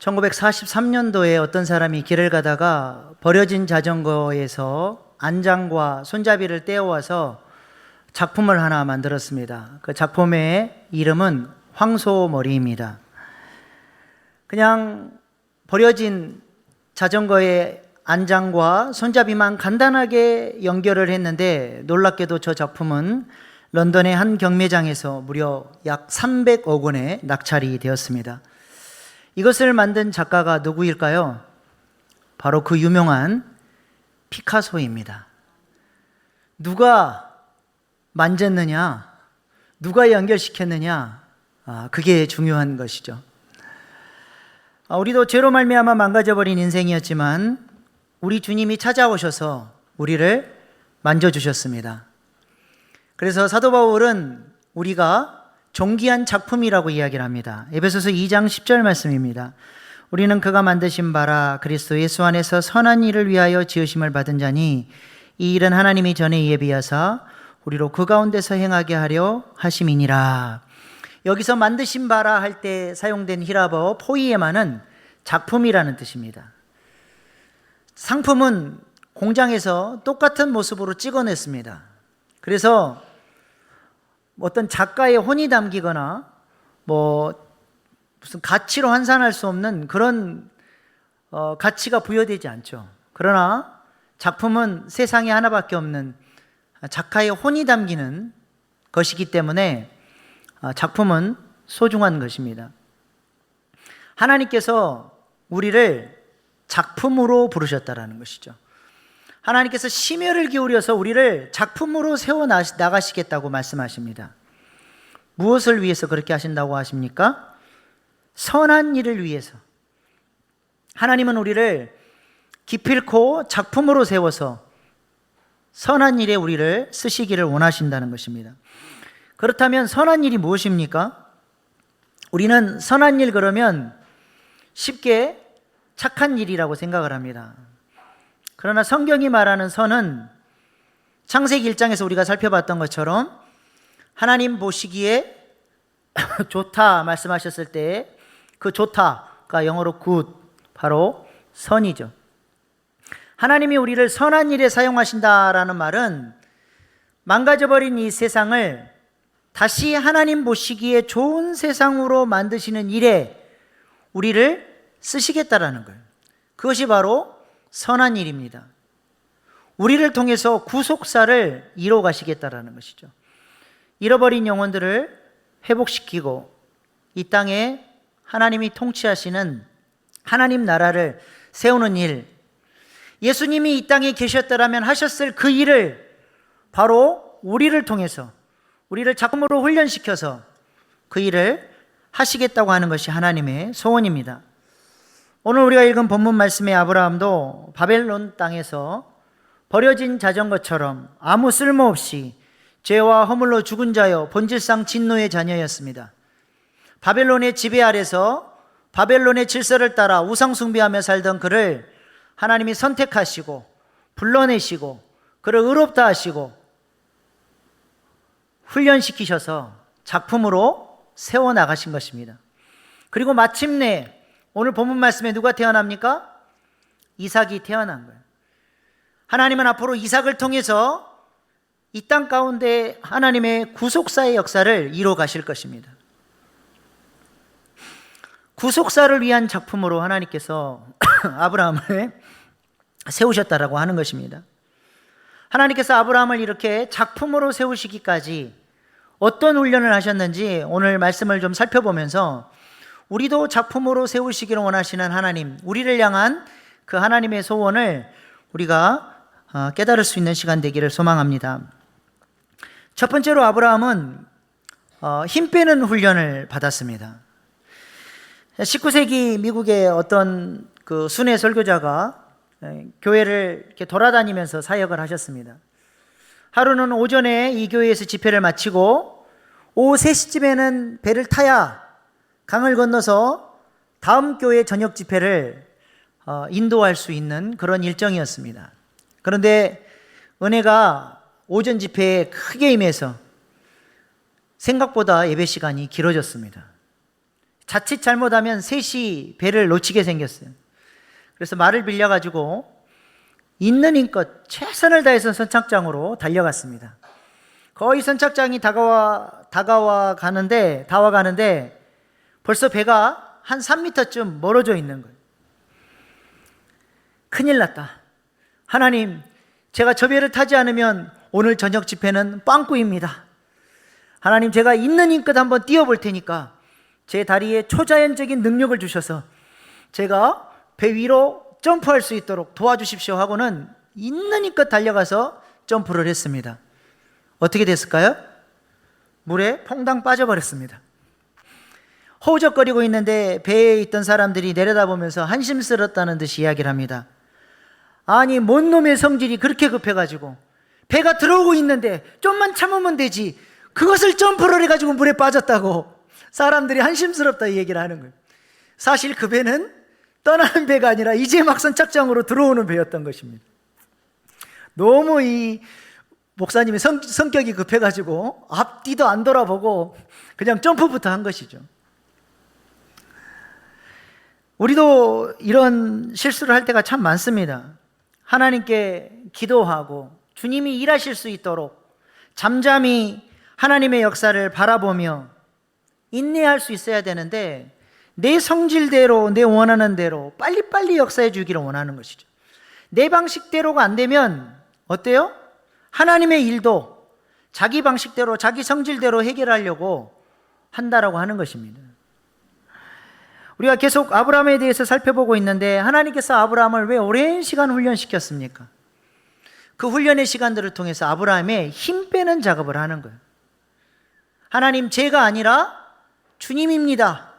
1943년도에 어떤 사람이 길을 가다가 버려진 자전거에서 안장과 손잡이를 떼어와서 작품을 하나 만들었습니다. 그 작품의 이름은 황소머리입니다. 그냥 버려진 자전거의 안장과 손잡이만 간단하게 연결을 했는데, 놀랍게도 저 작품은 런던의 한 경매장에서 무려 약 300억 원에 낙찰이 되었습니다. 이것을 만든 작가가 누구일까요? 바로 그 유명한 피카소입니다. 누가 만졌느냐, 누가 연결시켰느냐, 그게 중요한 것이죠. 우리도 죄로 말미암아 망가져버린 인생이었지만 우리 주님이 찾아오셔서 우리를 만져주셨습니다. 그래서 사도 바울은 우리가 존귀한 작품이라고 이야기를 합니다. 에베소서 2장 10절 말씀입니다. 우리는 그가 만드신 바라 그리스도 예수 안에서 선한 일을 위하여 지으심을 받은 자니 이 일은 하나님이 전에 예비하사 우리로 그 가운데서 행하게 하려 하심이니라. 여기서 만드신 바라 할 때 사용된 히라버 포이에마는 작품이라는 뜻입니다. 상품은 공장에서 똑같은 모습으로 찍어냈습니다. 그래서 어떤 작가의 혼이 담기거나 무슨 가치로 환산할 수 없는 그런 가치가 부여되지 않죠. 그러나 작품은 세상에 하나밖에 없는 작가의 혼이 담기는 것이기 때문에 작품은 소중한 것입니다. 하나님께서 우리를 작품으로 부르셨다라는 것이죠. 하나님께서 심혈을 기울여서 우리를 작품으로 세워 나가시겠다고 말씀하십니다. 무엇을 위해서 그렇게 하신다고 하십니까? 선한 일을 위해서. 하나님은 우리를 기필코 작품으로 세워서 선한 일에 우리를 쓰시기를 원하신다는 것입니다. 그렇다면 선한 일이 무엇입니까? 우리는 선한 일 그러면 쉽게 착한 일이라고 생각을 합니다. 그러나 성경이 말하는 선은 창세기 1장에서 우리가 살펴봤던 것처럼 하나님 보시기에 좋다 말씀하셨을 때 그 좋다가 영어로 good, 바로 선이죠. 하나님이 우리를 선한 일에 사용하신다라는 말은 망가져버린 이 세상을 다시 하나님 보시기에 좋은 세상으로 만드시는 일에 우리를 쓰시겠다라는 거예요. 그것이 바로 선한 일입니다. 우리를 통해서 구속사를 이뤄 가시겠다라는 것이죠. 잃어버린 영혼들을 회복시키고 이 땅에 하나님이 통치하시는 하나님 나라를 세우는 일, 예수님이 이 땅에 계셨더라면 하셨을 그 일을 바로 우리를 통해서, 우리를 작품으로 훈련시켜서 그 일을 하시겠다고 하는 것이 하나님의 소원입니다. 오늘 우리가 읽은 본문 말씀의 아브라함도 바벨론 땅에서 버려진 자전거처럼 아무 쓸모없이 죄와 허물로 죽은 자여 본질상 진노의 자녀였습니다. 바벨론의 지배 아래서 바벨론의 질서를 따라 우상 숭배하며 살던 그를 하나님이 선택하시고 불러내시고 그를 의롭다 하시고 훈련시키셔서 작품으로 세워나가신 것입니다. 그리고 마침내 오늘 본문 말씀에 누가 태어납니까? 이삭이 태어난 거예요. 하나님은 앞으로 이삭을 통해서 이 땅 가운데 하나님의 구속사의 역사를 이뤄 가실 것입니다. 구속사를 위한 작품으로 하나님께서 아브라함을 세우셨다라고 하는 것입니다. 하나님께서 아브라함을 이렇게 작품으로 세우시기까지 어떤 훈련을 하셨는지 오늘 말씀을 좀 살펴보면서 우리도 작품으로 세우시기를 원하시는 하나님, 우리를 향한 그 하나님의 소원을 우리가 깨달을 수 있는 시간 되기를 소망합니다. 첫 번째로 아브라함은 힘 빼는 훈련을 받았습니다. 19세기 미국의 어떤 그 순회 설교자가 교회를 이렇게 돌아다니면서 사역을 하셨습니다. 하루는 오전에 이 교회에서 집회를 마치고 오후 3시쯤에는 배를 타야 강을 건너서 다음 교회 저녁 집회를 인도할 수 있는 그런 일정이었습니다. 그런데 은혜가 오전 집회에 크게 임해서 생각보다 예배 시간이 길어졌습니다. 자칫 잘못하면 셋이 배를 놓치게 생겼어요. 그래서 말을 빌려가지고 있는 힘껏 최선을 다해서 선착장으로 달려갔습니다. 거의 선착장이 다가와 가는데 벌써 배가 한 3m쯤 멀어져 있는 거예요. 큰일 났다. 하나님, 제가 저 배를 타지 않으면 오늘 저녁 집회는 빵꾸입니다. 하나님, 제가 있는 힘껏 한번 뛰어볼 테니까 제 다리에 초자연적인 능력을 주셔서 제가 배 위로 점프할 수 있도록 도와주십시오 하고는 있는 힘껏 달려가서 점프를 했습니다. 어떻게 됐을까요? 물에 퐁당 빠져버렸습니다. 허우적거리고 있는데 배에 있던 사람들이 내려다보면서 한심스럽다는 듯이 이야기를 합니다. 아니, 뭔 놈의 성질이 그렇게 급해가지고 배가 들어오고 있는데 좀만 참으면 되지, 그것을 점프를 해가지고 물에 빠졌다고 사람들이 한심스럽다 이 얘기를 하는 거예요. 사실 그 배는 떠나는 배가 아니라 이제 막 선착장으로 들어오는 배였던 것입니다. 너무 이 목사님이 성격이 급해가지고 앞뒤도 안 돌아보고 그냥 점프부터 한 것이죠. 우리도 이런 실수를 할 때가 참 많습니다. 하나님께 기도하고 주님이 일하실 수 있도록 잠잠히 하나님의 역사를 바라보며 인내할 수 있어야 되는데 내 성질대로, 내 원하는 대로 빨리빨리 역사해 주기를 원하는 것이죠. 내 방식대로가 안 되면 어때요? 하나님의 일도 자기 방식대로, 자기 성질대로 해결하려고 한다라고 하는 것입니다. 우리가 계속 아브라함에 대해서 살펴보고 있는데 하나님께서 아브라함을 왜 오랜 시간 훈련시켰습니까? 그 훈련의 시간들을 통해서 아브라함의 힘 빼는 작업을 하는 거예요. 하나님, 제가 아니라 주님입니다.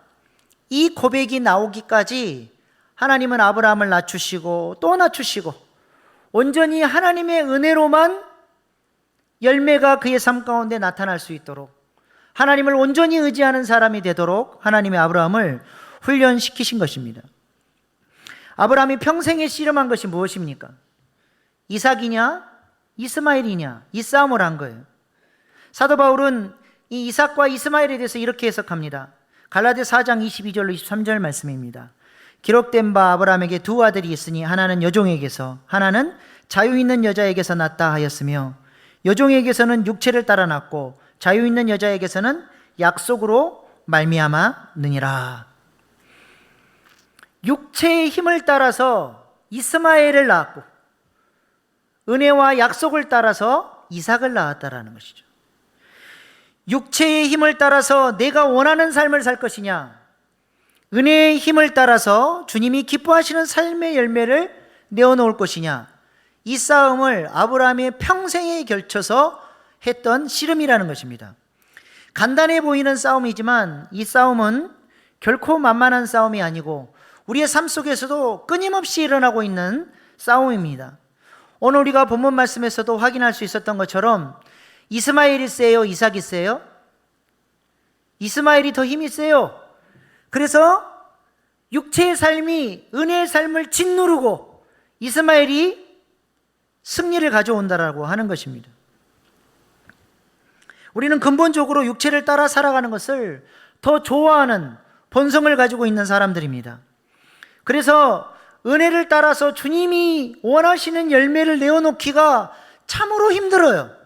이 고백이 나오기까지 하나님은 아브라함을 낮추시고 또 낮추시고 온전히 하나님의 은혜로만 열매가 그의 삶 가운데 나타날 수 있도록 하나님을 온전히 의지하는 사람이 되도록 하나님의 아브라함을 훈련시키신 것입니다. 아브라함이 평생에 씨름한 것이 무엇입니까? 이삭이냐 이스마엘이냐, 이 싸움을 한 거예요. 사도 바울은 이 이삭과 이스마엘에 대해서 이렇게 해석합니다. 갈라디아 4장 22절로 23절 말씀입니다. 기록된 바 아브라함에게 두 아들이 있으니 하나는 여종에게서 하나는 자유 있는 여자에게서 났다 하였으며 여종에게서는 육체를 따라 났고 자유 있는 여자에게서는 약속으로 말미암았느니라. 육체의 힘을 따라서 이스마엘을 낳았고 은혜와 약속을 따라서 이삭을 낳았다라는 것이죠. 육체의 힘을 따라서 내가 원하는 삶을 살 것이냐, 은혜의 힘을 따라서 주님이 기뻐하시는 삶의 열매를 내어놓을 것이냐, 이 싸움을 아브라함의 평생에 걸쳐서 했던 씨름이라는 것입니다. 간단해 보이는 싸움이지만 이 싸움은 결코 만만한 싸움이 아니고 우리의 삶 속에서도 끊임없이 일어나고 있는 싸움입니다. 오늘 우리가 본문 말씀에서도 확인할 수 있었던 것처럼 이스마엘이 세요, 이삭이 세요? 이스마엘이 더 힘이 세요. 그래서 육체의 삶이 은혜의 삶을 짓누르고 이스마엘이 승리를 가져온다라고 하는 것입니다. 우리는 근본적으로 육체를 따라 살아가는 것을 더 좋아하는 본성을 가지고 있는 사람들입니다. 그래서 은혜를 따라서 주님이 원하시는 열매를 내어놓기가 참으로 힘들어요.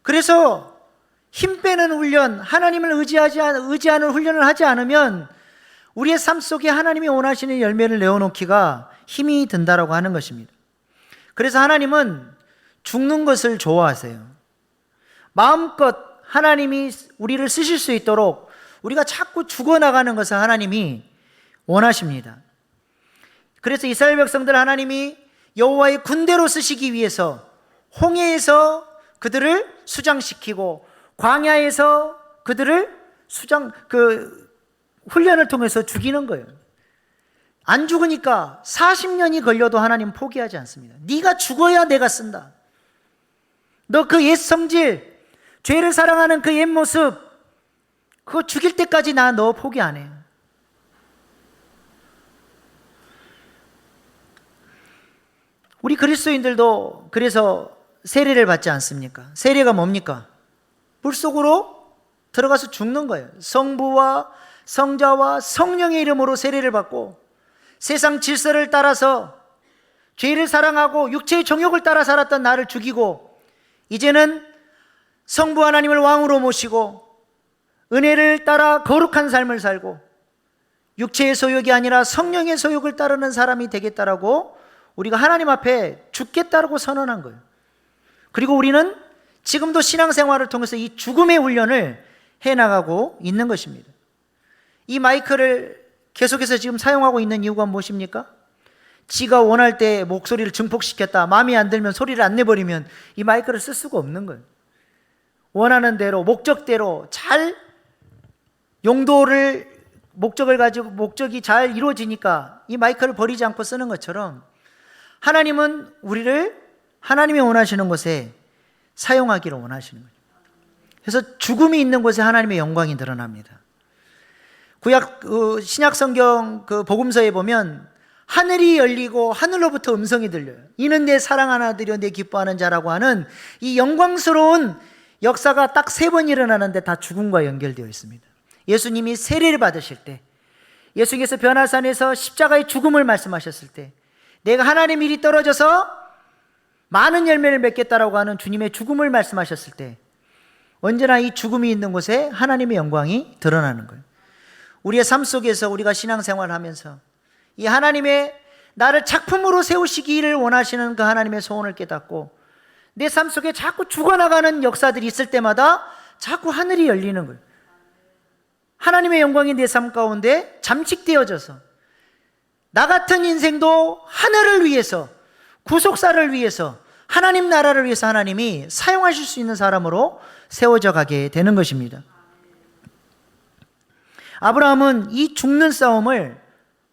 그래서 힘 빼는 훈련, 하나님을 의지하는 훈련을 하지 않으면 우리의 삶 속에 하나님이 원하시는 열매를 내어놓기가 힘이 든다라고 하는 것입니다. 그래서 하나님은 죽는 것을 좋아하세요. 마음껏 하나님이 우리를 쓰실 수 있도록 우리가 자꾸 죽어나가는 것을 하나님이 원하십니다. 그래서 이스라엘 백성들 하나님이 여호와의 군대로 쓰시기 위해서 홍해에서 그들을 수장시키고 광야에서 그들을 훈련을 통해서 죽이는 거예요. 안 죽으니까 40년이 걸려도 하나님 포기하지 않습니다. 네가 죽어야 내가 쓴다. 너 그 옛 성질, 죄를 사랑하는 그 옛 모습, 그거 죽일 때까지 나 너 포기 안 해요. 우리 그리스도인들도 그래서 세례를 받지 않습니까? 세례가 뭡니까? 물속으로 들어가서 죽는 거예요. 성부와 성자와 성령의 이름으로 세례를 받고 세상 질서를 따라서 죄를 사랑하고 육체의 정욕을 따라 살았던 나를 죽이고 이제는 성부 하나님을 왕으로 모시고 은혜를 따라 거룩한 삶을 살고 육체의 소욕이 아니라 성령의 소욕을 따르는 사람이 되겠다라고 우리가 하나님 앞에 죽겠다라고 선언한 거예요. 그리고 우리는 지금도 신앙생활을 통해서 이 죽음의 훈련을 해나가고 있는 것입니다. 이 마이크를 계속해서 지금 사용하고 있는 이유가 무엇입니까? 지가 원할 때 목소리를 증폭시켰다, 마음에 안 들면 소리를 안 내버리면 이 마이크를 쓸 수가 없는 거예요. 원하는 대로 목적대로 잘 목적을 가지고 목적이 잘 이루어지니까 이 마이크를 버리지 않고 쓰는 것처럼 하나님은 우리를 하나님이 원하시는 곳에 사용하기를 원하시는 거죠. 그래서 죽음이 있는 곳에 하나님의 영광이 드러납니다. 신약 성경 복음서에 보면 하늘이 열리고 하늘로부터 음성이 들려요. 이는 내 사랑하는 아들이요 내 기뻐하는 자라고 하는 이 영광스러운 역사가 딱 3번 일어나는데 다 죽음과 연결되어 있습니다. 예수님이 세례를 받으실 때, 예수님께서 변화산에서 십자가의 죽음을 말씀하셨을 때, 내가 하나님 일이 떨어져서 많은 열매를 맺겠다라고 하는 주님의 죽음을 말씀하셨을 때 언제나 이 죽음이 있는 곳에 하나님의 영광이 드러나는 거예요. 우리의 삶 속에서 우리가 신앙생활을 하면서 이 하나님의 나를 작품으로 세우시기를 원하시는 그 하나님의 소원을 깨닫고 내 삶 속에 자꾸 죽어나가는 역사들이 있을 때마다 자꾸 하늘이 열리는 거예요. 하나님의 영광이 내 삶 가운데 잠식되어져서 나 같은 인생도 하늘을 위해서, 구속사를 위해서, 하나님 나라를 위해서 하나님이 사용하실 수 있는 사람으로 세워져 가게 되는 것입니다. 아브라함은 이 죽는 싸움을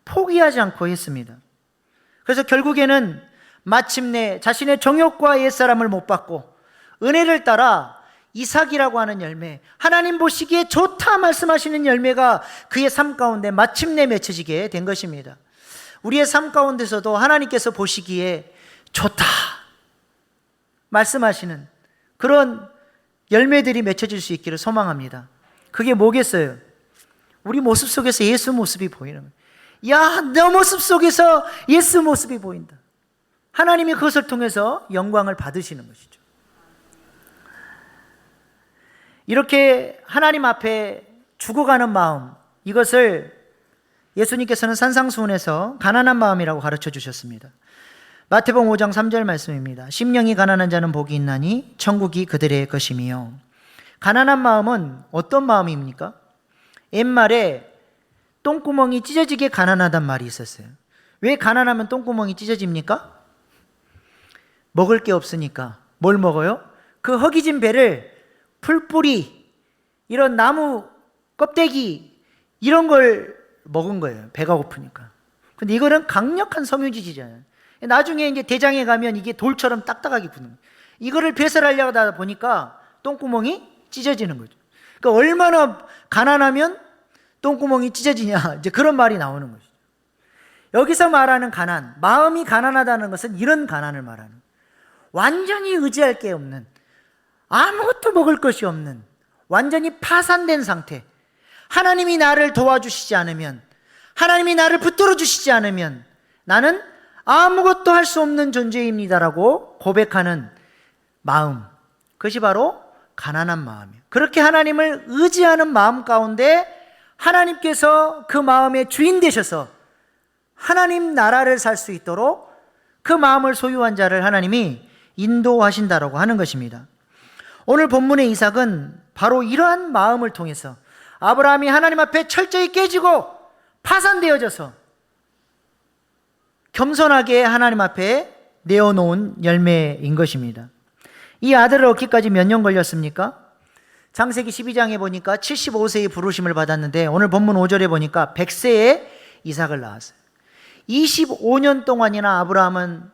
포기하지 않고 했습니다. 그래서 결국에는 마침내 자신의 정욕과 옛사람을 못 받고 은혜를 따라 이삭이라고 하는 열매, 하나님 보시기에 좋다 말씀하시는 열매가 그의 삶 가운데 마침내 맺혀지게 된 것입니다. 우리의 삶 가운데서도 하나님께서 보시기에 좋다 말씀하시는 그런 열매들이 맺혀질 수 있기를 소망합니다. 그게 뭐겠어요? 우리 모습 속에서 예수 모습이 보이는 거예요. 야, 너 모습 속에서 예수 모습이 보인다. 하나님이 그것을 통해서 영광을 받으시는 것이죠. 이렇게 하나님 앞에 죽어가는 마음, 이것을 예수님께서는 산상수훈에서 가난한 마음이라고 가르쳐 주셨습니다. 마태복음 5장 3절 말씀입니다. 심령이 가난한 자는 복이 있나니 천국이 그들의 것이며. 가난한 마음은 어떤 마음입니까? 옛말에 똥구멍이 찢어지게 가난하단 말이 있었어요. 왜 가난하면 똥구멍이 찢어집니까? 먹을 게 없으니까. 뭘 먹어요? 그 허기진 배를 풀뿌리, 이런 나무 껍데기 이런 걸 먹은 거예요. 배가 고프니까. 근데 이거는 강력한 섬유지잖아요. 나중에 이제 대장에 가면 이게 돌처럼 딱딱하게 붙는 거예요. 이거를 배설하려고 하다 보니까 똥구멍이 찢어지는 거죠. 그러니까 얼마나 가난하면 똥구멍이 찢어지냐, 이제 그런 말이 나오는 것이죠. 여기서 말하는 가난, 마음이 가난하다는 것은 이런 가난을 말하는 거예요. 완전히 의지할 게 없는, 아무것도 먹을 것이 없는, 완전히 파산된 상태. 하나님이 나를 도와주시지 않으면, 하나님이 나를 붙들어 주시지 않으면 나는 아무것도 할 수 없는 존재입니다라고 고백하는 마음, 그것이 바로 가난한 마음이에요. 그렇게 하나님을 의지하는 마음 가운데 하나님께서 그 마음의 주인 되셔서 하나님 나라를 살 수 있도록 그 마음을 소유한 자를 하나님이 인도하신다라고 하는 것입니다. 오늘 본문의 이삭은 바로 이러한 마음을 통해서 아브라함이 하나님 앞에 철저히 깨지고 파산되어져서 겸손하게 하나님 앞에 내어놓은 열매인 것입니다. 이 아들을 얻기까지 몇 년 걸렸습니까? 창세기 12장에 보니까 75세의 부르심을 받았는데 오늘 본문 5절에 보니까 100세에 이삭을 낳았어요. 25년 동안이나 아브라함은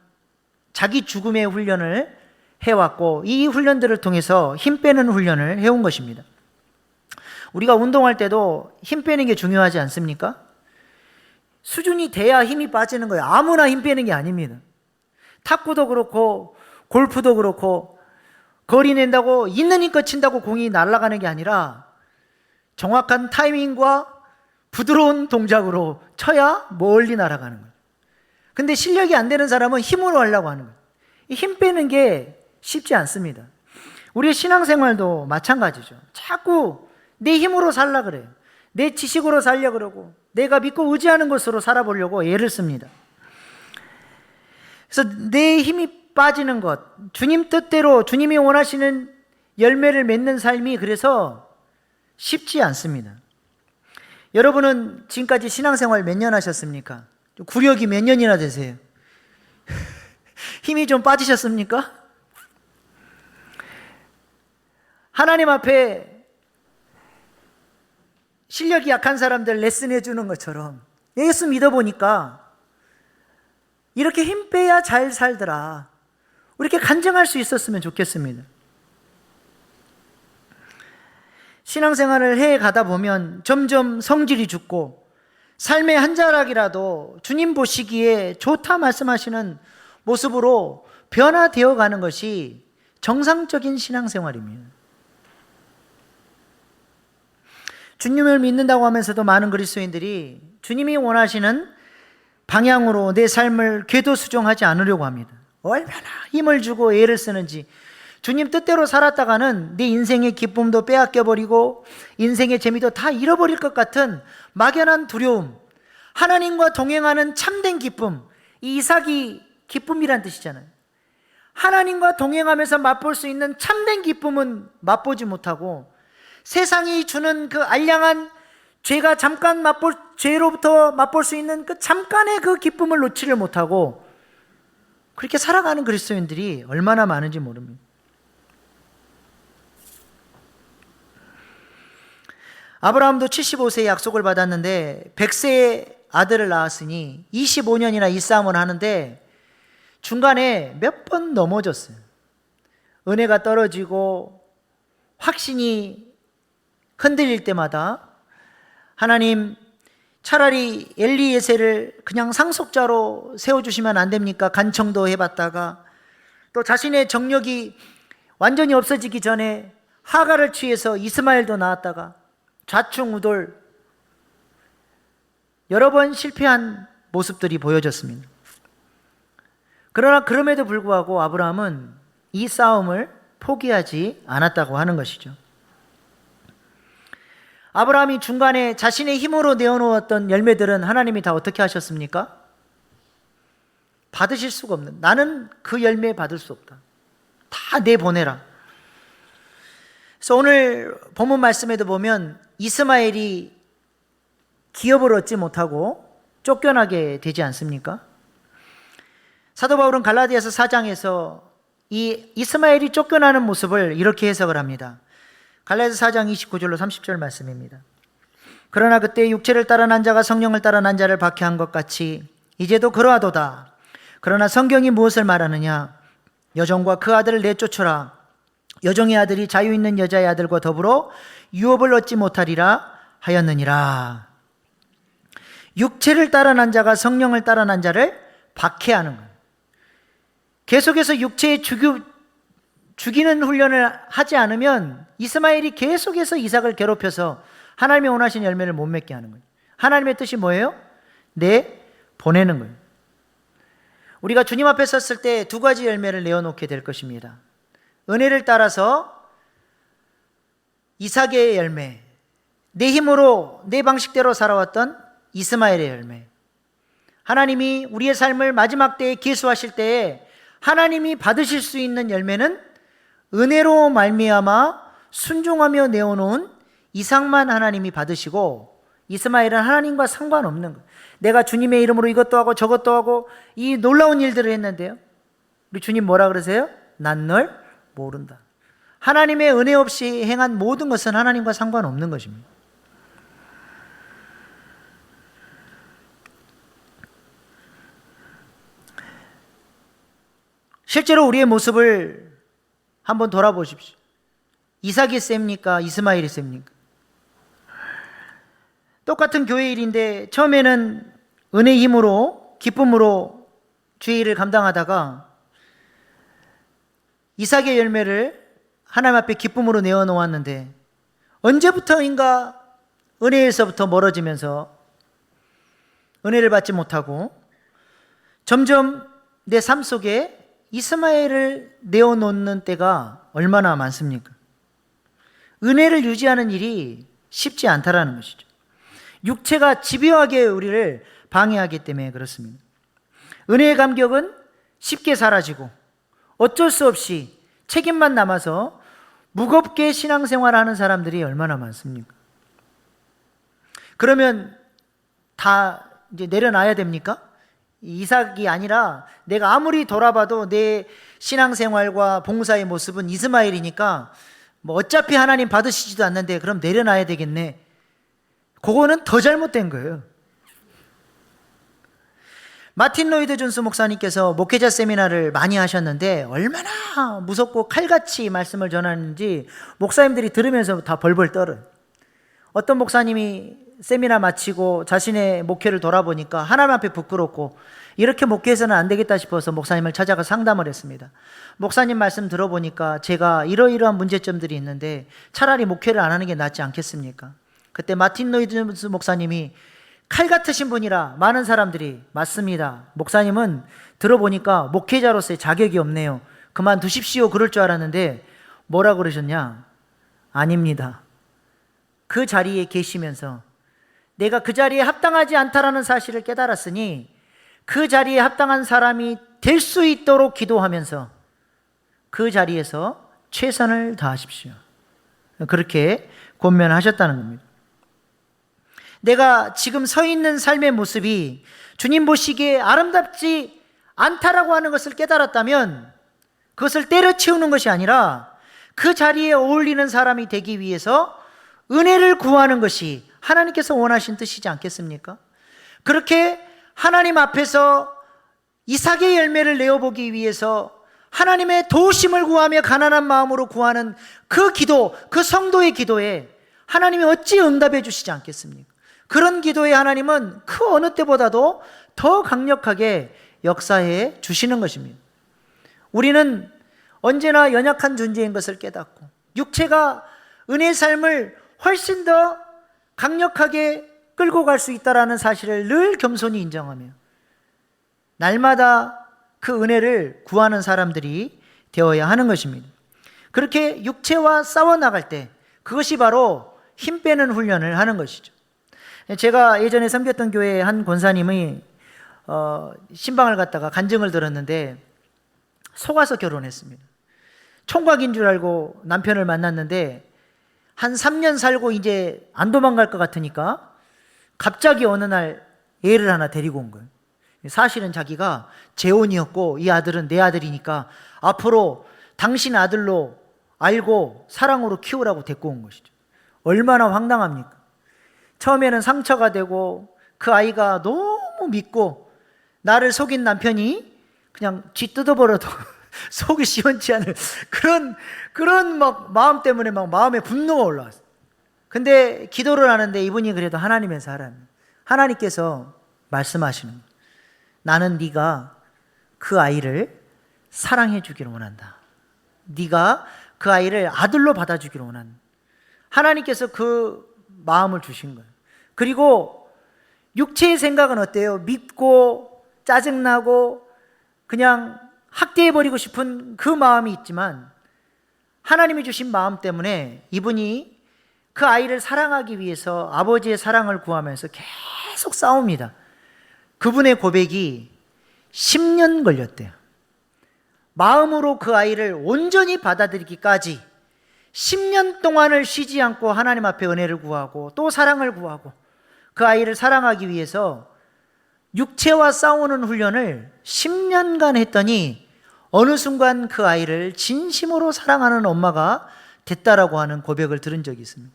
자기 죽음의 훈련을 해왔고 이 훈련들을 통해서 힘 빼는 훈련을 해온 것입니다. 우리가 운동할 때도 힘 빼는 게 중요하지 않습니까? 수준이 돼야 힘이 빠지는 거예요. 아무나 힘 빼는 게 아닙니다. 탁구도 그렇고 골프도 그렇고 거리 낸다고 있는 힘껏 친다고 공이 날아가는 게 아니라 정확한 타이밍과 부드러운 동작으로 쳐야 멀리 날아가는 거예요. 근데 실력이 안 되는 사람은 힘으로 하려고 하는 거예요. 이 힘 빼는 게 쉽지 않습니다. 우리의 신앙생활도 마찬가지죠. 자꾸 내 힘으로 살라 그래요. 내 지식으로 살려 그러고 내가 믿고 의지하는 것으로 살아보려고 애를 씁니다. 그래서 내 힘이 빠지는 것, 주님 뜻대로 주님이 원하시는 열매를 맺는 삶이 그래서 쉽지 않습니다. 여러분은 지금까지 신앙생활 몇 년 하셨습니까? 구력이 몇 년이나 되세요? 힘이 좀 빠지셨습니까? 하나님 앞에 실력이 약한 사람들 레슨해 주는 것처럼 예수 믿어보니까 이렇게 힘 빼야 잘 살더라. 이렇게 간증할 수 있었으면 좋겠습니다. 신앙생활을 해 가다 보면 점점 성질이 죽고 삶의 한 자락이라도 주님 보시기에 좋다 말씀하시는 모습으로 변화되어 가는 것이 정상적인 신앙생활입니다. 주님을 믿는다고 하면서도 많은 그리스도인들이 주님이 원하시는 방향으로 내 삶을 궤도수정하지 않으려고 합니다. 얼마나 힘을 주고 애를 쓰는지 주님 뜻대로 살았다가는 네 인생의 기쁨도 빼앗겨버리고 인생의 재미도 다 잃어버릴 것 같은 막연한 두려움, 하나님과 동행하는 참된 기쁨, 이 이삭이 기쁨이란 뜻이잖아요. 하나님과 동행하면서 맛볼 수 있는 참된 기쁨은 맛보지 못하고 세상이 주는 그 알량한 죄가 잠깐 죄로부터 맛볼 수 있는 그 잠깐의 그 기쁨을 놓지를 못하고 그렇게 살아가는 그리스도인들이 얼마나 많은지 모릅니다. 아브라함도 75세에 약속을 받았는데 100세에 아들을 낳았으니 25년이나 이 싸움을 하는데 중간에 몇 번 넘어졌어요. 은혜가 떨어지고 확신이 흔들릴 때마다 하나님 차라리 엘리에셀을 그냥 상속자로 세워주시면 안 됩니까? 간청도 해봤다가 또 자신의 정력이 완전히 없어지기 전에 하갈을 취해서 이스마엘도 낳았다가 좌충우돌 여러 번 실패한 모습들이 보여졌습니다. 그러나 그럼에도 불구하고 아브라함은 이 싸움을 포기하지 않았다고 하는 것이죠. 아브라함이 중간에 자신의 힘으로 내어놓았던 열매들은 하나님이 다 어떻게 하셨습니까? 받으실 수가 없는, 나는 그 열매 받을 수 없다. 다 내보내라. 그래서 오늘 본문 말씀에도 보면 이스마엘이 기업을 얻지 못하고 쫓겨나게 되지 않습니까? 사도 바울은 갈라디아서 4장에서 이 이스마엘이 쫓겨나는 모습을 이렇게 해석을 합니다. 갈라디아서 4장 29절로 30절 말씀입니다. 그러나 그때 육체를 따라 난 자가 성령을 따라 난 자를 박해한 것 같이 이제도 그러하도다. 그러나 성경이 무엇을 말하느냐? 여종과 그 아들을 내쫓으라. 여종의 아들이 자유 있는 여자의 아들과 더불어 유업을 얻지 못하리라 하였느니라. 육체를 따라 난 자가 성령을 따라 난 자를 박해하는 거예요. 계속해서 육체에 죽이는 훈련을 하지 않으면 이스마엘이 계속해서 이삭을 괴롭혀서 하나님이 원하신 열매를 못 맺게 하는 거예요. 하나님의 뜻이 뭐예요? 보내는 거예요. 우리가 주님 앞에 섰을 때 두 가지 열매를 내어놓게 될 것입니다. 은혜를 따라서 이삭의 열매, 내 힘으로 내 방식대로 살아왔던 이스마엘의 열매. 하나님이 우리의 삶을 마지막 때에 계수하실 때에 하나님이 받으실 수 있는 열매는 은혜로 말미암아 순종하며 내어놓은 이삭만 하나님이 받으시고 이스마엘은 하나님과 상관없는 거예요. 내가 주님의 이름으로 이것도 하고 저것도 하고 이 놀라운 일들을 했는데요, 우리 주님 뭐라 그러세요? 난 널 모른다. 하나님의 은혜 없이 행한 모든 것은 하나님과 상관없는 것입니다. 실제로 우리의 모습을 한번 돌아보십시오. 이삭이 셉니까? 이스마엘이 셉니까? 똑같은 교회 일인데 처음에는 은혜 힘으로 기쁨으로 주의 일을 감당하다가 이삭의 열매를 하나님 앞에 기쁨으로 내어놓았는데 언제부터인가 은혜에서부터 멀어지면서 은혜를 받지 못하고 점점 내 삶 속에 이스마엘을 내어놓는 때가 얼마나 많습니까? 은혜를 유지하는 일이 쉽지 않다라는 것이죠. 육체가 집요하게 우리를 방해하기 때문에 그렇습니다. 은혜의 감격은 쉽게 사라지고 어쩔 수 없이 책임만 남아서 무겁게 신앙생활하는 사람들이 얼마나 많습니까? 그러면 다 이제 내려놔야 됩니까? 이삭이 아니라 내가 아무리 돌아봐도 내 신앙생활과 봉사의 모습은 이스마엘이니까 뭐 어차피 하나님 받으시지도 않는데 그럼 내려놔야 되겠네. 그거는 더 잘못된 거예요. 마틴 로이드 존스 목사님께서 목회자 세미나를 많이 하셨는데 얼마나 무섭고 칼같이 말씀을 전하는지 목사님들이 들으면서 다 벌벌 떨어요. 어떤 목사님이 세미나 마치고 자신의 목회를 돌아보니까 하나님 앞에 부끄럽고 이렇게 목회해서는 안 되겠다 싶어서 목사님을 찾아가 상담을 했습니다. 목사님 말씀 들어보니까 제가 이러이러한 문제점들이 있는데 차라리 목회를 안 하는 게 낫지 않겠습니까? 그때 마틴 로이드 존스 목사님이 칼 같으신 분이라 많은 사람들이 맞습니다. 목사님은 들어보니까 목회자로서의 자격이 없네요. 그만두십시오. 그럴 줄 알았는데 뭐라 그러셨냐? 아닙니다. 그 자리에 계시면서 내가 그 자리에 합당하지 않다라는 사실을 깨달았으니 그 자리에 합당한 사람이 될 수 있도록 기도하면서 그 자리에서 최선을 다하십시오. 그렇게 권면하셨다는 겁니다. 내가 지금 서 있는 삶의 모습이 주님 보시기에 아름답지 않다라고 하는 것을 깨달았다면 그것을 때려치우는 것이 아니라 그 자리에 어울리는 사람이 되기 위해서 은혜를 구하는 것이 하나님께서 원하신 뜻이지 않겠습니까? 그렇게 하나님 앞에서 이삭의 열매를 내어보기 위해서 하나님의 도우심을 구하며 가난한 마음으로 구하는 그 기도, 그 성도의 기도에 하나님이 어찌 응답해 주시지 않겠습니까? 그런 기도에 하나님은 그 어느 때보다도 더 강력하게 역사해 주시는 것입니다. 우리는 언제나 연약한 존재인 것을 깨닫고 육체가 은혜의 삶을 훨씬 더 강력하게 끌고 갈 수 있다는 사실을 늘 겸손히 인정하며 날마다 그 은혜를 구하는 사람들이 되어야 하는 것입니다. 그렇게 육체와 싸워나갈 때 그것이 바로 힘 빼는 훈련을 하는 것이죠. 제가 예전에 섬겼던 교회의 한 권사님이 신방을 갔다가 간증을 들었는데 속아서 결혼했습니다. 총각인 줄 알고 남편을 만났는데 한 3년 살고 이제 안 도망갈 것 같으니까 갑자기 어느 날 애를 하나 데리고 온 거예요. 사실은 자기가 재혼이었고 이 아들은 내 아들이니까 앞으로 당신 아들로 알고 사랑으로 키우라고 데리고 온 것이죠. 얼마나 황당합니까? 처음에는 상처가 되고 그 아이가 너무 믿고 나를 속인 남편이 그냥 쥐 뜯어버려도 속이 시원치 않은 그런 막 마음 때문에 막 마음에 분노가 올라왔어요. 근데 기도를 하는데 이분이 그래도 하나님의 사람, 하나님께서 말씀하시는 거예요. 나는 네가 그 아이를 사랑해 주기를 원한다. 네가 그 아이를 아들로 받아주기를 원한다. 하나님께서 그 마음을 주신 거예요. 그리고 육체의 생각은 어때요? 믿고 짜증나고 그냥 학대해버리고 싶은 그 마음이 있지만 하나님이 주신 마음 때문에 이분이 그 아이를 사랑하기 위해서 아버지의 사랑을 구하면서 계속 싸웁니다. 그분의 고백이 10년 걸렸대요. 마음으로 그 아이를 온전히 받아들이기까지 10년 동안을 쉬지 않고 하나님 앞에 은혜를 구하고 또 사랑을 구하고 그 아이를 사랑하기 위해서 육체와 싸우는 훈련을 10년간 했더니 어느 순간 그 아이를 진심으로 사랑하는 엄마가 됐다라고 하는 고백을 들은 적이 있습니다.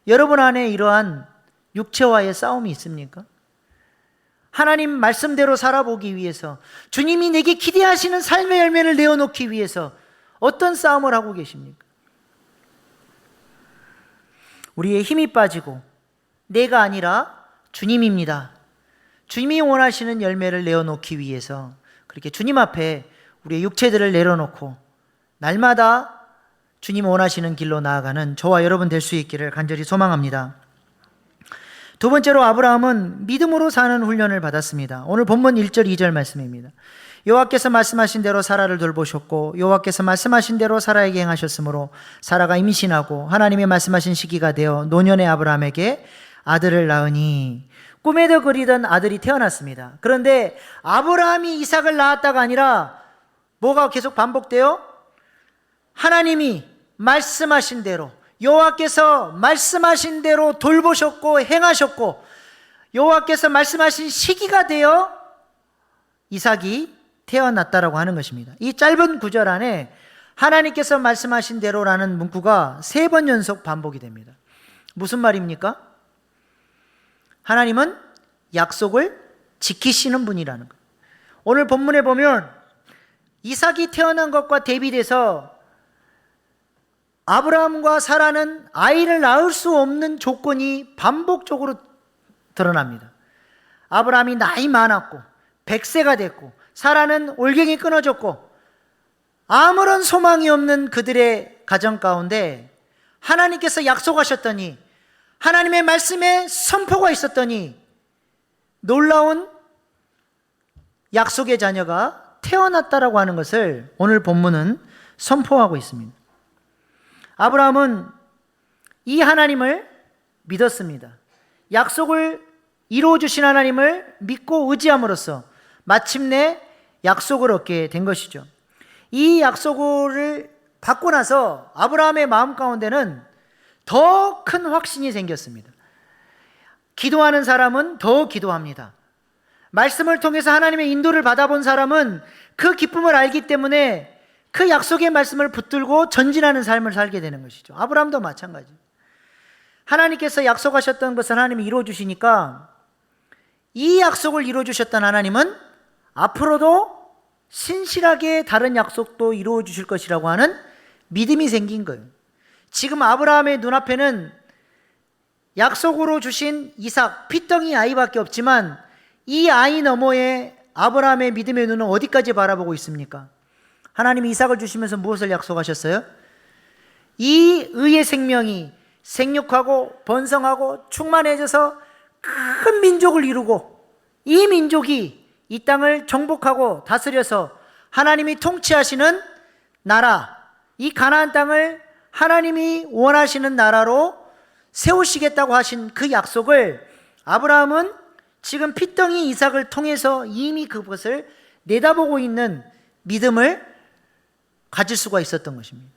여러분 안에 이러한 육체와의 싸움이 있습니까? 하나님 말씀대로 살아보기 위해서 주님이 내게 기대하시는 삶의 열매를 내어놓기 위해서 어떤 싸움을 하고 계십니까? 우리의 힘이 빠지고 내가 아니라 주님입니다. 주님이 원하시는 열매를 내어놓기 위해서 그렇게 주님 앞에 우리의 육체들을 내려놓고 날마다 주님 원하시는 길로 나아가는 저와 여러분 될 수 있기를 간절히 소망합니다. 두 번째로 아브라함은 믿음으로 사는 훈련을 받았습니다. 오늘 본문 1절 2절 말씀입니다. 여호와께서 말씀하신 대로 사라를 돌보셨고 여호와께서 말씀하신 대로 사라에게 행하셨으므로 사라가 임신하고 하나님의 말씀하신 시기가 되어 노년의 아브라함에게 아들을 낳으니, 꿈에도 그리던 아들이 태어났습니다. 그런데 아브라함이 이삭을 낳았다가 아니라 뭐가 계속 반복돼요? 하나님이 말씀하신 대로, 여호와께서 말씀하신 대로 돌보셨고 행하셨고 여호와께서 말씀하신 시기가 되어 이삭이 태어났다라고 하는 것입니다. 이 짧은 구절 안에 하나님께서 말씀하신 대로라는 문구가 3번 연속 반복이 됩니다. 무슨 말입니까? 하나님은 약속을 지키시는 분이라는 거예요. 오늘 본문에 보면 이삭이 태어난 것과 대비돼서 아브라함과 사라는 아이를 낳을 수 없는 조건이 반복적으로 드러납니다. 아브라함이 나이 많았고 100세가 됐고 사라는 올갱이 끊어졌고 아무런 소망이 없는 그들의 가정 가운데 하나님께서 약속하셨더니, 하나님의 말씀에 선포가 있었더니 놀라운 약속의 자녀가 태어났다라고 하는 것을 오늘 본문은 선포하고 있습니다. 아브라함은 이 하나님을 믿었습니다. 약속을 이루어 주신 하나님을 믿고 의지함으로써 마침내 약속을 얻게 된 것이죠. 이 약속을 받고 나서 아브라함의 마음 가운데는 더 큰 확신이 생겼습니다. 기도하는 사람은 더 기도합니다. 말씀을 통해서 하나님의 인도를 받아본 사람은 그 기쁨을 알기 때문에 그 약속의 말씀을 붙들고 전진하는 삶을 살게 되는 것이죠. 아브라함도 마찬가지. 하나님께서 약속하셨던 것을 하나님이 이루어 주시니까 이 약속을 이루어 주셨던 하나님은 앞으로도 신실하게 다른 약속도 이루어 주실 것이라고 하는 믿음이 생긴 거예요. 지금 아브라함의 눈앞에는 약속으로 주신 이삭, 피덩이 아이밖에 없지만 이 아이 너머에 아브라함의 믿음의 눈은 어디까지 바라보고 있습니까? 하나님이 이삭을 주시면서 무엇을 약속하셨어요? 이 의의 생명이 생육하고 번성하고 충만해져서 큰 민족을 이루고 이 민족이 이 땅을 정복하고 다스려서 하나님이 통치하시는 나라, 이 가나안 땅을 하나님이 원하시는 나라로 세우시겠다고 하신 그 약속을 아브라함은 지금 핏덩이 이삭을 통해서 이미 그것을 내다보고 있는 믿음을 가질 수가 있었던 것입니다.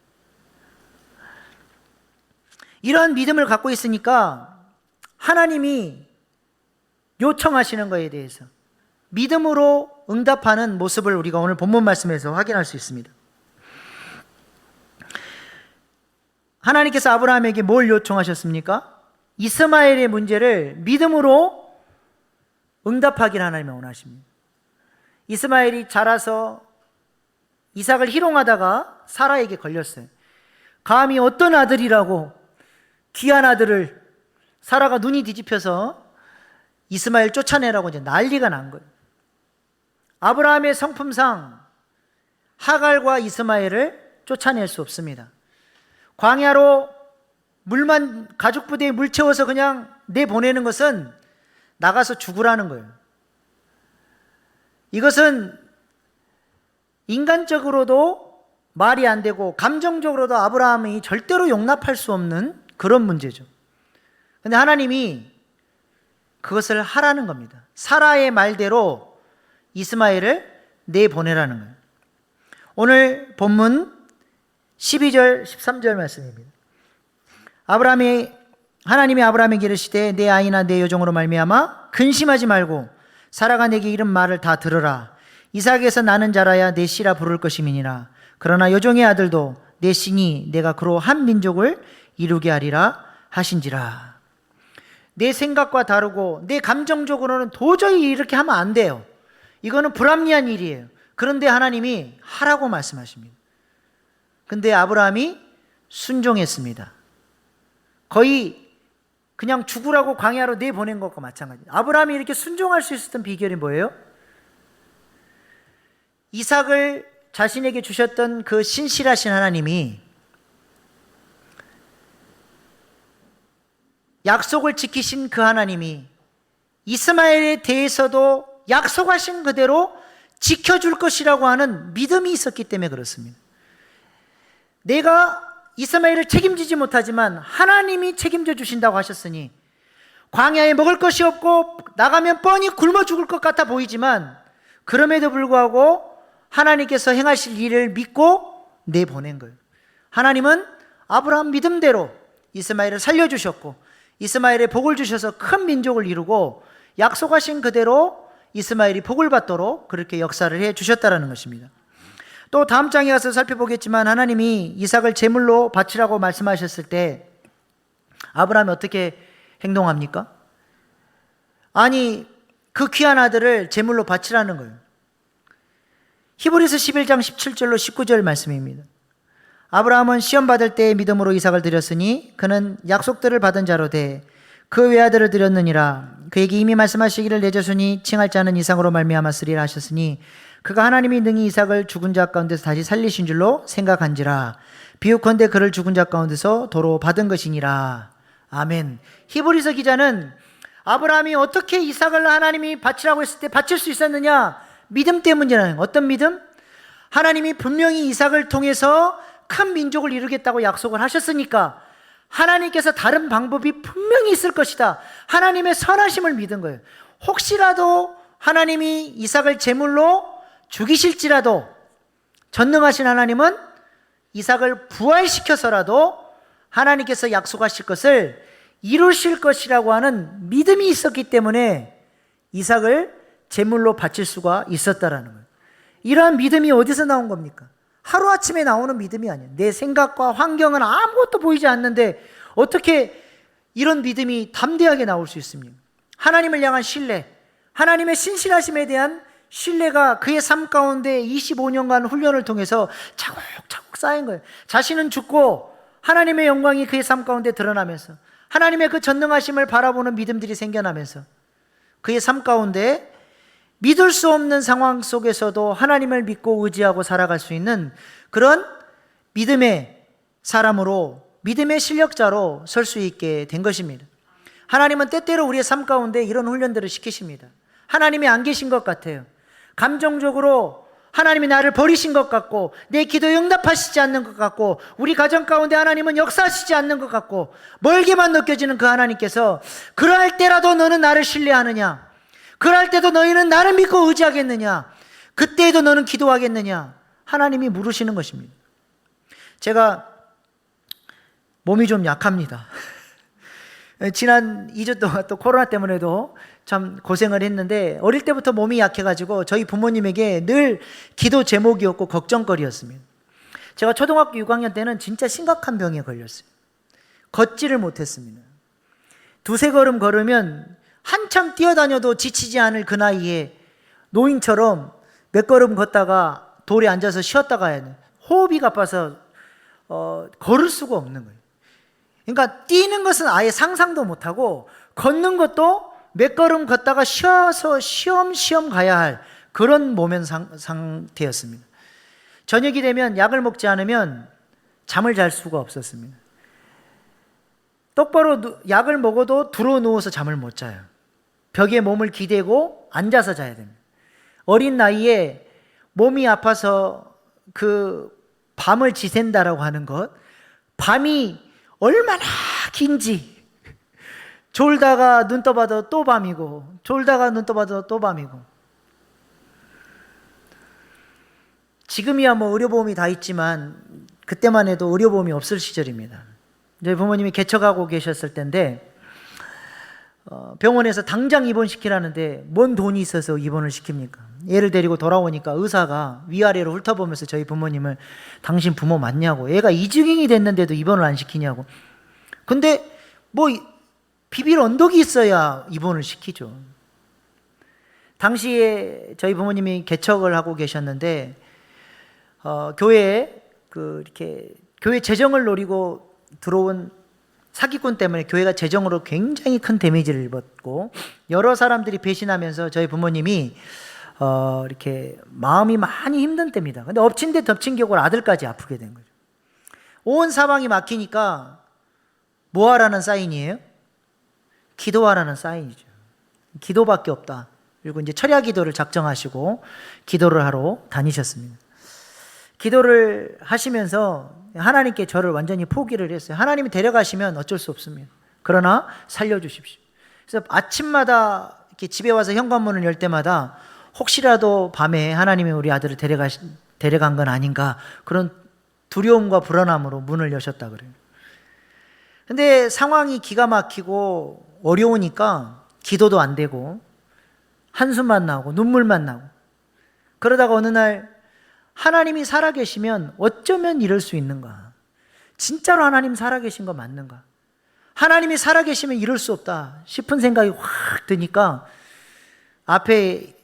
이러한 믿음을 갖고 있으니까 하나님이 요청하시는 것에 대해서 믿음으로 응답하는 모습을 우리가 오늘 본문 말씀에서 확인할 수 있습니다. 하나님께서 아브라함에게 뭘 요청하셨습니까? 이스마엘의 문제를 믿음으로 응답하기를 하나님이 원하십니다. 이스마엘이 자라서 이삭을 희롱하다가 사라에게 걸렸어요. 감히 어떤 아들이라고 귀한 아들을, 사라가 눈이 뒤집혀서 이스마엘 쫓아내라고 이제 난리가 난 거예요. 아브라함의 성품상 하갈과 이스마엘을 쫓아낼 수 없습니다. 광야로 물만, 가죽 부대에 물 채워서 그냥 내보내는 것은 나가서 죽으라는 거예요. 이것은 인간적으로도 말이 안 되고 감정적으로도 아브라함이 절대로 용납할 수 없는 그런 문제죠. 그런데 하나님이 그것을 하라는 겁니다. 사라의 말대로 이스마엘을 내보내라는 거예요. 오늘 본문 12절 13절 말씀입니다. 하나님이 아브라함에게 이르시되 내 아이나 내 여종으로 말미암아 근심하지 말고 사라가 내게 이른 말을 다 들으라. 이삭에서 나는 자라야 내 씨라 부를 것임이니라. 그러나 여종의 아들도 내 씨니 내가 그로 한 민족을 이루게 하리라 하신지라. 내 생각과 다르고 내 감정적으로는 도저히 이렇게 하면 안 돼요. 이거는 불합리한 일이에요. 그런데 하나님이 하라고 말씀하십니다. 근데 아브라함이 순종했습니다. 거의 그냥 죽으라고 광야로 내보낸 것과 마찬가지예요. 아브라함이 이렇게 순종할 수 있었던 비결이 뭐예요? 이삭을 자신에게 주셨던 그 신실하신 하나님이 약속을 지키신 그 하나님이 이스마엘에 대해서도 약속하신 그대로 지켜줄 것이라고 하는 믿음이 있었기 때문에 그렇습니다. 내가 이스마엘을 책임지지 못하지만 하나님이 책임져 주신다고 하셨으니, 광야에 먹을 것이 없고 나가면 뻔히 굶어 죽을 것 같아 보이지만 그럼에도 불구하고 하나님께서 행하실 일을 믿고 내보낸 거예요. 하나님은 아브라함 믿음대로 이스마엘을 살려주셨고 이스마엘에 복을 주셔서 큰 민족을 이루고 약속하신 그대로 이스마엘이 복을 받도록 그렇게 역사를 해 주셨다는 것입니다. 또 다음 장에 가서 살펴보겠지만, 하나님이 이삭을 제물로 바치라고 말씀하셨을 때 아브라함이 어떻게 행동합니까? 아니, 그 귀한 아들을 제물로 바치라는 거예요. 히브리서 11장 17절로 19절 말씀입니다. 아브라함은 시험 받을 때의 믿음으로 이삭을 드렸으니 그는 약속들을 받은 자로 돼 그 외아들을 드렸느니라. 그에게 이미 말씀하시기를 내 자손이 칭할 자는 이삭으로 말미암았으리라 하셨으니 그가 하나님이 능히 이삭을 죽은 자 가운데서 다시 살리신 줄로 생각한지라. 비유컨대 그를 죽은 자 가운데서 도로 받은 것이니라. 아멘. 히브리서 기자는 아브라함이 어떻게 이삭을 하나님이 바치라고 했을 때 바칠 수 있었느냐? 믿음 때문이라는 거예요. 어떤 믿음? 하나님이 분명히 이삭을 통해서 큰 민족을 이루겠다고 약속을 하셨으니까 하나님께서 다른 방법이 분명히 있을 것이다. 하나님의 선하심을 믿은 거예요. 혹시라도 하나님이 이삭을 제물로 죽이실지라도 전능하신 하나님은 이삭을 부활시켜서라도 하나님께서 약속하실 것을 이루실 것이라고 하는 믿음이 있었기 때문에 이삭을 제물로 바칠 수가 있었다라는 거예요. 이러한 믿음이 어디서 나온 겁니까? 하루아침에 나오는 믿음이 아니에요. 내 생각과 환경은 아무것도 보이지 않는데 어떻게 이런 믿음이 담대하게 나올 수 있습니까? 하나님을 향한 신뢰, 하나님의 신실하심에 대한 신뢰가 그의 삶 가운데 25년간 훈련을 통해서 차곡차곡 쌓인 거예요. 자신은 죽고 하나님의 영광이 그의 삶 가운데 드러나면서 하나님의 그 전능하심을 바라보는 믿음들이 생겨나면서 그의 삶 가운데 믿을 수 없는 상황 속에서도 하나님을 믿고 의지하고 살아갈 수 있는 그런 믿음의 사람으로, 믿음의 실력자로 설 수 있게 된 것입니다. 하나님은 때때로 우리의 삶 가운데 이런 훈련들을 시키십니다. 하나님이 안 계신 것 같아요. 감정적으로 하나님이 나를 버리신 것 같고 내 기도에 응답하시지 않는 것 같고 우리 가정 가운데 하나님은 역사하시지 않는 것 같고 멀게만 느껴지는 그 하나님께서 그럴 때라도 너는 나를 신뢰하느냐? 그럴 때도 너희는 나를 믿고 의지하겠느냐? 그때에도 너는 기도하겠느냐? 하나님이 물으시는 것입니다. 제가 몸이 좀 약합니다. 지난 2주 동안 또 코로나 때문에도 참 고생을 했는데 어릴 때부터 몸이 약해가지고 저희 부모님에게 늘 기도 제목이었고 걱정거리였습니다. 제가 초등학교 6학년 때는 진짜 심각한 병에 걸렸어요. 걷지를 못했습니다. 두세 걸음 걸으면 한참 뛰어다녀도 지치지 않을 그 나이에 노인처럼 몇 걸음 걷다가 돌에 앉아서 쉬었다가 해야 돼요. 호흡이 가빠서 걸을 수가 없는 거예요. 그러니까 뛰는 것은 아예 상상도 못하고 걷는 것도 몇 걸음 걷다가 쉬어서 쉬엄쉬엄 가야 할 그런 몸의 상태였습니다. 저녁이 되면 약을 먹지 않으면 잠을 잘 수가 없었습니다. 똑바로 약을 먹어도 들어 누워서 잠을 못 자요. 벽에 몸을 기대고 앉아서 자야 됩니다. 어린 나이에 몸이 아파서 그 밤을 지샌다라고 하는 것, 밤이 얼마나 긴지 졸다가 눈 떠봐도 또 밤이고 졸다가 눈 떠봐도 또 밤이고. 지금이야 뭐 의료보험이 다 있지만 그때만 해도 의료보험이 없을 시절입니다. 저희 부모님이 개척하고 계셨을 때인데 병원에서 당장 입원시키라는데 뭔 돈이 있어서 입원을 시킵니까? 애를 데리고 돌아오니까 의사가 위아래로 훑어보면서 저희 부모님을 당신 부모 맞냐고, 애가 이주경이 됐는데도 입원을 안 시키냐고. 근데 뭐 비빌 언덕이 있어야 입원을 시키죠. 당시에 저희 부모님이 개척을 하고 계셨는데 교회에 이렇게 교회 재정을 노리고 들어온 사기꾼 때문에 교회가 재정으로 굉장히 큰 데미지를 입었고 여러 사람들이 배신하면서 저희 부모님이 이렇게 마음이 많이 힘든 때입니다. 근데 엎친 데 덮친 격으로 아들까지 아프게 된 거죠. 온 사방이 막히니까 뭐 하라는 사인이에요? 기도하라는 사인이죠. 기도밖에 없다. 그리고 이제 철야 기도를 작정하시고 기도를 하러 다니셨습니다. 기도를 하시면서 하나님께 저를 완전히 포기를 했어요. 하나님이 데려가시면 어쩔 수 없습니다. 그러나 살려주십시오. 그래서 아침마다 이렇게 집에 와서 현관문을 열 때마다 혹시라도 밤에 하나님이 우리 아들을 데려간 건 아닌가, 그런 두려움과 불안함으로 문을 여셨다 그래요. 근데 상황이 기가 막히고 어려우니까 기도도 안 되고 한숨만 나오고 눈물만 나고, 그러다가 어느 날 하나님이 살아계시면 어쩌면 이럴 수 있는가, 진짜로 하나님 살아계신 거 맞는가, 하나님이 살아계시면 이럴 수 없다 싶은 생각이 확 드니까 앞에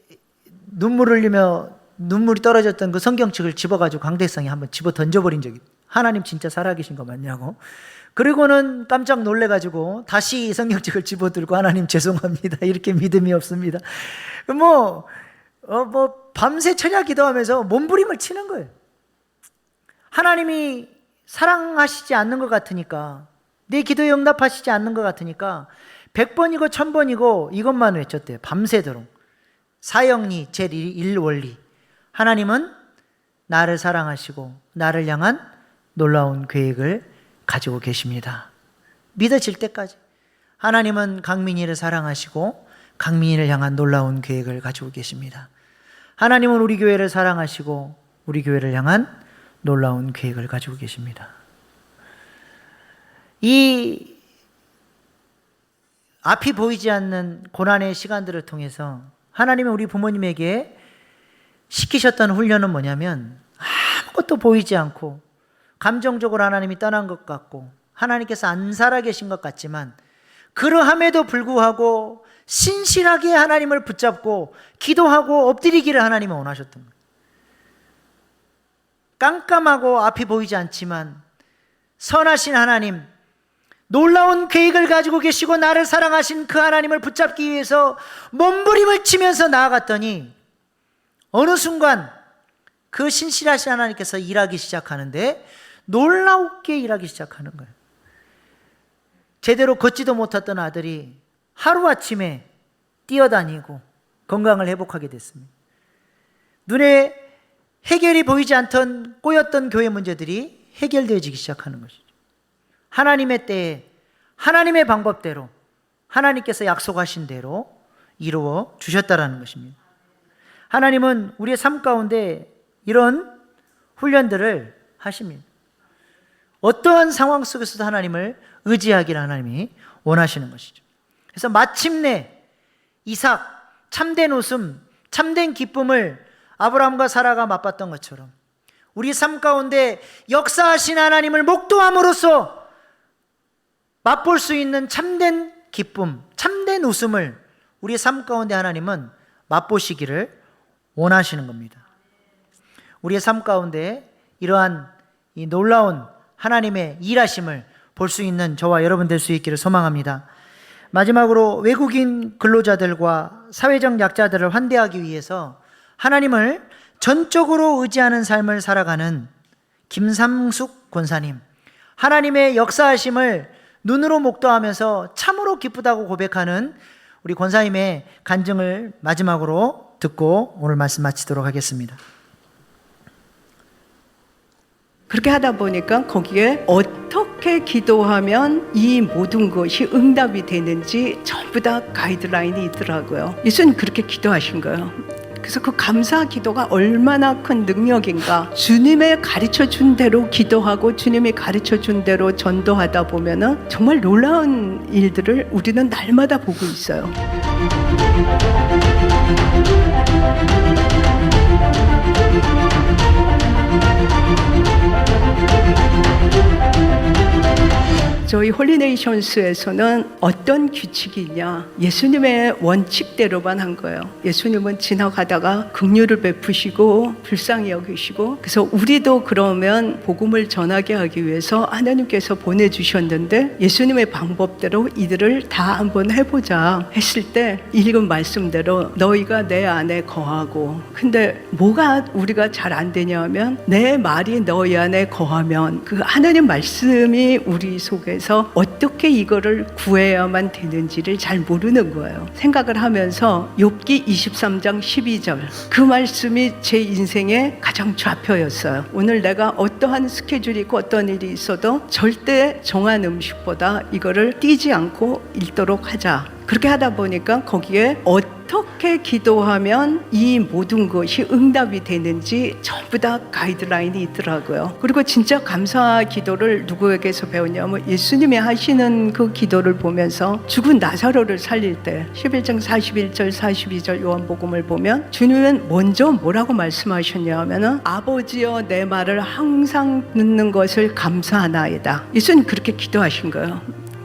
눈물 흘리며 눈물이 떨어졌던 그 성경책을 집어가지고 강대상에 한번 집어 던져버린 적이, 하나님 진짜 살아계신 거 맞냐고. 그리고는 깜짝 놀래가지고 다시 성경책을 집어들고 하나님 죄송합니다, 이렇게 믿음이 없습니다, 밤새 철야 기도하면서 몸부림을 치는 거예요. 하나님이 사랑하시지 않는 것 같으니까, 내 기도에 응답하시지 않는 것 같으니까 100번이고 1000번이고 이것만 외쳤대요. 밤새도록. 사형리 제1원리. 하나님은 나를 사랑하시고 나를 향한 놀라운 계획을 가지고 계십니다. 믿어질 때까지 하나님은 강민이를 사랑하시고 강민이를 향한 놀라운 계획을 가지고 계십니다. 하나님은 우리 교회를 사랑하시고 우리 교회를 향한 놀라운 계획을 가지고 계십니다. 이 앞이 보이지 않는 고난의 시간들을 통해서 하나님은 우리 부모님에게 시키셨던 훈련은 뭐냐면, 아무것도 보이지 않고 감정적으로 하나님이 떠난 것 같고 하나님께서 안 살아계신 것 같지만, 그러함에도 불구하고 신실하게 하나님을 붙잡고 기도하고 엎드리기를 하나님은 원하셨던 거예요. 깜깜하고 앞이 보이지 않지만 선하신 하나님, 놀라운 계획을 가지고 계시고 나를 사랑하신 그 하나님을 붙잡기 위해서 몸부림을 치면서 나아갔더니 어느 순간 그 신실하신 하나님께서 일하기 시작하는데 놀랍게 일하기 시작하는 거예요. 제대로 걷지도 못했던 아들이 하루아침에 뛰어다니고 건강을 회복하게 됐습니다. 눈에 해결이 보이지 않던 꼬였던 교회 문제들이 해결되어지기 시작하는 것이죠. 하나님의 때에 하나님의 방법대로 하나님께서 약속하신 대로 이루어 주셨다라는 것입니다. 하나님은 우리의 삶 가운데 이런 훈련들을 하십니다. 어떠한 상황 속에서도 하나님을 의지하기를 하나님이 원하시는 것이죠. 그래서 마침내 이삭, 참된 웃음, 참된 기쁨을 아브라함과 사라가 맛봤던 것처럼 우리 삶 가운데 역사하신 하나님을 목도함으로써 맛볼 수 있는 참된 기쁨, 참된 웃음을 우리 삶 가운데 하나님은 맛보시기를 원하시는 겁니다. 우리의 삶 가운데 이러한 이 놀라운 하나님의 일하심을 볼 수 있는 저와 여러분 될 수 있기를 소망합니다. 마지막으로 외국인 근로자들과 사회적 약자들을 환대하기 위해서 하나님을 전적으로 의지하는 삶을 살아가는 김삼숙 권사님, 하나님의 역사하심을 눈으로 목도하면서 참으로 기쁘다고 고백하는 우리 권사님의 간증을 마지막으로 듣고 오늘 말씀 마치도록 하겠습니다. 그렇게 하다 보니까 거기에 어떻게 기도하면 이 모든 것이 응답이 되는지 전부 다 가이드라인이 있더라고요. 예수님 그렇게 기도하신 거예요. 그래서 그 감사 기도가 얼마나 큰 능력인가. 주님의 가르쳐 준 대로 기도하고 주님이 가르쳐 준 대로 전도하다 보면은 정말 놀라운 일들을 우리는 날마다 보고 있어요. 저희 홀리네이션스에서는 어떤 규칙이 있냐, 예수님의 원칙대로만 한 거예요. 예수님은 지나가다가 긍휼을 베푸시고 불쌍히 여기시고, 그래서 우리도 그러면 복음을 전하게 하기 위해서 하나님께서 보내주셨는데 예수님의 방법대로 이들을 다 한번 해보자 했을 때 읽은 말씀대로 너희가 내 안에 거하고, 근데 뭐가 우리가 잘 안 되냐 하면 내 말이 너희 안에 거하면 그 하나님 말씀이 우리 속에 내가 어떻게 이거를 구해야만 되는지를 잘 모르는 거예요. 생각을 하면서 욥기 23장 12절 그 말씀이 제 인생의 가장 좌표였어요. 오늘 내가 어떠한 스케줄이 있고 어떤 일이 있어도 절대 정한 음식보다 이거를 띄지 않고 읽도록 하자. 그렇게 하다 보니까 거기에 어떻게 기도하면 이 모든 것이 응답이 되는지 전부 다 가이드라인이 있더라고요. 그리고 진짜 감사 기도를 누구에게서 배웠냐면 예수님이 하시는 그 기도를 보면서 죽은 나사로를 살릴 때 11장 41절 42절 요한복음을 보면 주님은 먼저 뭐라고 말씀하셨냐 하면은 아버지여 내 말을 항상 듣는 것을 감사하나이다. 예수님 그렇게 기도하신 거예요.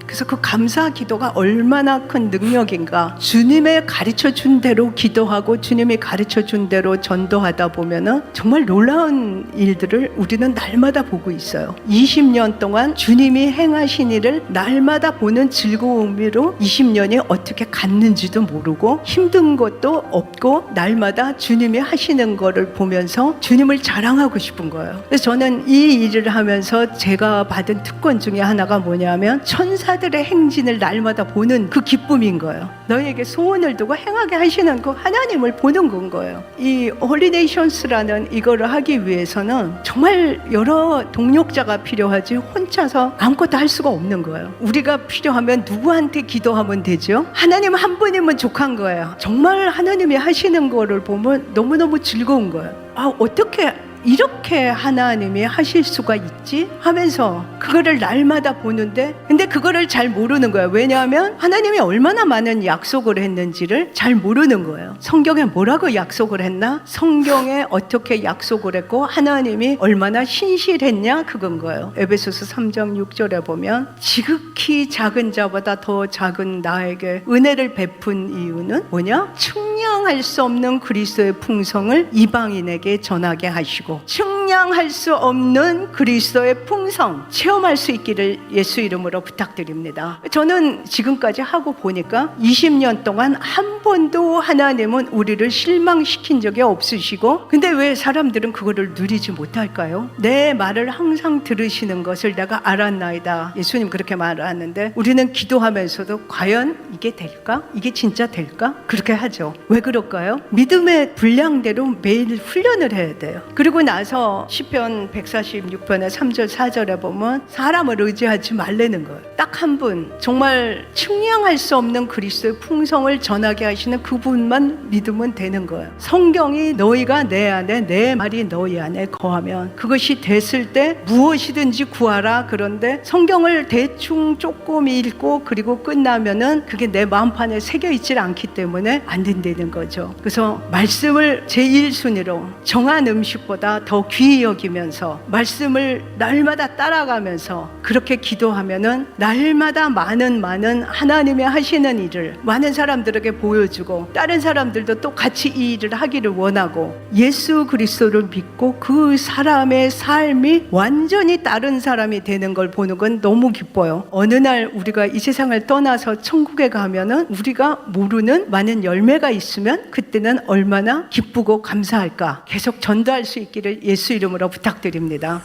그래서 그 감사 기도가 얼마나 큰 능력인가. 주님의 가르쳐 준 대로 기도하고 주님이 가르쳐 준 대로 전도하다 보면은 정말 놀라운 일들을 우리는 날마다 보고 있어요. 20년 동안 주님이 행하신 일을 날마다 보는 즐거움으로 20년이 어떻게 갔는지도 모르고 힘든 것도 없고 날마다 주님이 하시는 거를 보면서 주님을 자랑하고 싶은 거예요. 그래서 저는 이 일을 하면서 제가 받은 특권 중에 하나가 뭐냐면 천사들의 행진을 날마다 보는 그 기쁨인 거예요. 너희에게 소원을 두고 행하게 하시는 그 하나님을 보는 건 거예요. 이 홀리네이션스라는 이거를 하기 위해서는 정말 여러 동력자가 필요하지 혼자서 아무것도 할 수가 없는 거예요. 우리가 필요하면 누구한테 기도하면 되죠? 하나님 한 분이면 족한 거예요. 정말 하나님이 하시는 거를 보면 너무너무 즐거운 거예요. 어떻게 이렇게 하나님이 하실 수가 있지? 하면서 그거를 날마다 보는데 근데 그거를 잘 모르는 거예요. 왜냐하면 하나님이 얼마나 많은 약속을 했는지를 잘 모르는 거예요. 성경에 뭐라고 약속을 했나? 성경에 어떻게 약속을 했고 하나님이 얼마나 신실했냐? 그건 거예요. 에베소서 3장 6절에 보면 지극히 작은 자보다 더 작은 나에게 은혜를 베푼 이유는 뭐냐? 측량할 수 없는 그리스도의 풍성을 이방인에게 전하게 하시고 측량할 수 없는 그리스도의 풍성 체험할 수 있기를 예수 이름으로 부탁드립니다. 저는 지금까지 하고 보니까 20년 동안 한 번도 하나님은 우리를 실망시킨 적이 없으시고 근데 왜 사람들은 그거를 누리지 못할까요? 내 말을 항상 들으시는 것을 내가 알았나이다. 예수님 그렇게 말하는데 우리는 기도하면서도 과연 이게 될까? 이게 진짜 될까? 그렇게 하죠. 왜 그럴까요? 믿음의 분량대로 매일 훈련을 해야 돼요. 그리고 나서 시편 146편의 3절 4절에 보면 사람을 의지하지 말라는 거예요. 딱 한 분 정말 측량할 수 없는 그리스도의 풍성을 전하게 하시는 그분만 믿으면 되는 거예요. 성경이 너희가 내 안에 내 말이 너희 안에 거하면 그것이 됐을 때 무엇이든지 구하라. 그런데 성경을 대충 조금 읽고 그리고 끝나면은 그게 내 마음판에 새겨 있질 않기 때문에 안 된다는 거죠. 그래서 말씀을 제1순위로 정한 음식보다 더 귀히 여기면서 말씀을 날마다 따라가면서 그렇게 기도하면은 날마다 많은 하나님이 하시는 일을 많은 사람들에게 보여주고 다른 사람들도 또 같이 이 일을 하기를 원하고 예수 그리스도를 믿고 그 사람의 삶이 완전히 다른 사람이 되는 걸 보는 건 너무 기뻐요. 어느 날 우리가 이 세상을 떠나서 천국에 가면은 우리가 모르는 많은 열매가 있으면 그때는 얼마나 기쁘고 감사할까. 계속 전도할 수 있기를 예수 이름으로 부탁드립니다.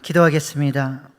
기도하겠습니다.